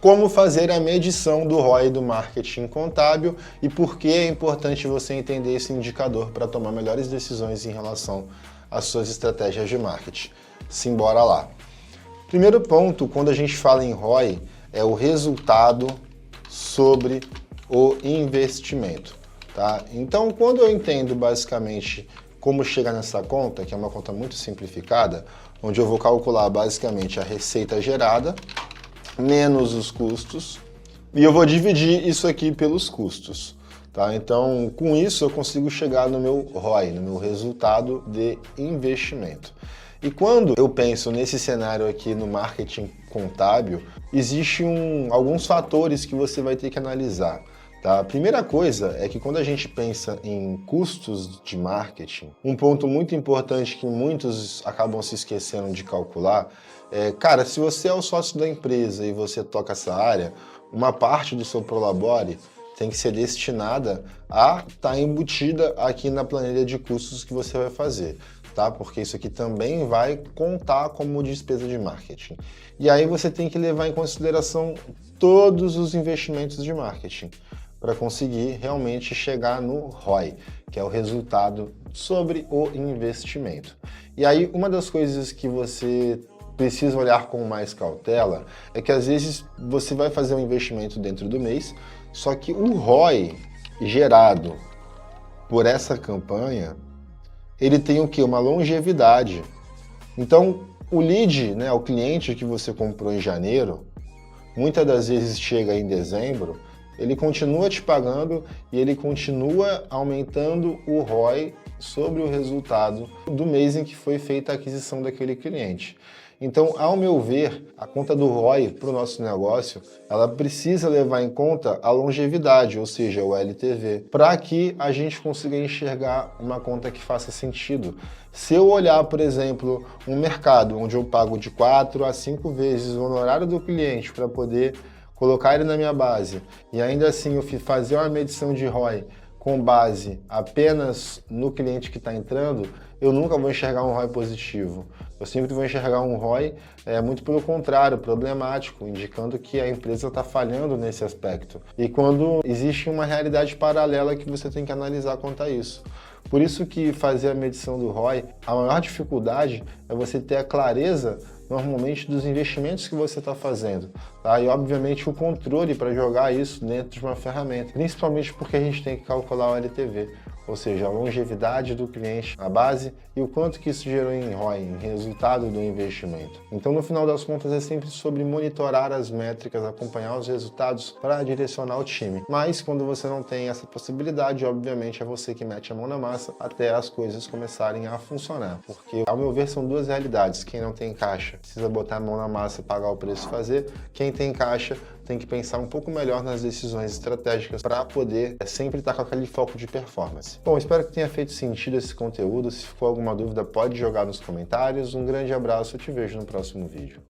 como fazer a medição do ROI do marketing contábil e por que é importante você entender esse indicador para tomar melhores decisões em relação às suas estratégias de marketing. Simbora lá. Primeiro ponto, quando a gente fala em ROI, é o resultado sobre o investimento, tá? Então, quando eu entendo basicamente como chegar nessa conta, que é uma conta muito simplificada, onde eu vou calcular basicamente a receita gerada, menos os custos, e eu vou dividir isso aqui pelos custos, tá? Então, com isso eu consigo chegar no meu ROI, no meu resultado de investimento. E quando eu penso nesse cenário aqui no marketing contábil, existem alguns fatores que você vai ter que analisar. Tá? A primeira coisa é que quando a gente pensa em custos de marketing, um ponto muito importante que muitos acabam se esquecendo de calcular é, cara, se você é o sócio da empresa e você toca essa área, uma parte do seu prolabore tem que ser destinada a estar embutida aqui na planilha de custos que você vai fazer, tá? Porque isso aqui também vai contar como despesa de marketing. E aí você tem que levar em consideração todos os investimentos de marketing para conseguir realmente chegar no ROI, que é o resultado sobre o investimento. E aí uma das coisas que você precisa olhar com mais cautela é que às vezes você vai fazer um investimento dentro do mês, só que o ROI gerado por essa campanha, ele tem o quê? Uma longevidade. Então, o lead, né, o cliente que você comprou em janeiro, muitas das vezes chega em dezembro, ele continua te pagando e ele continua aumentando o ROI sobre o resultado do mês em que foi feita a aquisição daquele cliente. Então, ao meu ver, a conta do ROI para o nosso negócio, ela precisa levar em conta a longevidade, ou seja, o LTV, para que a gente consiga enxergar uma conta que faça sentido. Se eu olhar, por exemplo, um mercado onde eu pago de 4 a 5 vezes o honorário do cliente para poder colocar ele na minha base e ainda assim eu fazer uma medição de ROI com base apenas no cliente que está entrando, eu nunca vou enxergar um ROI positivo. Eu sempre vou enxergar um ROI muito pelo contrário, problemático, indicando que a empresa está falhando nesse aspecto. E quando existe uma realidade paralela que você tem que analisar quanto a isso. Por isso que fazer a medição do ROI, a maior dificuldade é você ter a clareza normalmente dos investimentos que você está fazendo, tá? E obviamente o controle para jogar isso dentro de uma ferramenta, principalmente porque a gente tem que calcular o LTV, ou seja, a longevidade do cliente, a base e o quanto que isso gerou em ROI, em resultado do investimento. Então, no final das contas, é sempre sobre monitorar as métricas, acompanhar os resultados para direcionar o time. Mas quando você não tem essa possibilidade, obviamente é você que mete a mão na massa até as coisas começarem a funcionar. Porque, ao meu ver, são duas realidades. Quem não tem caixa precisa botar a mão na massa e pagar o preço e fazer. Quem tem caixa tem que pensar um pouco melhor nas decisões estratégicas para poder sempre estar com aquele foco de performance. Bom, espero que tenha feito sentido esse conteúdo. Se ficou alguma dúvida, pode jogar nos comentários. Um grande abraço e te vejo no próximo vídeo.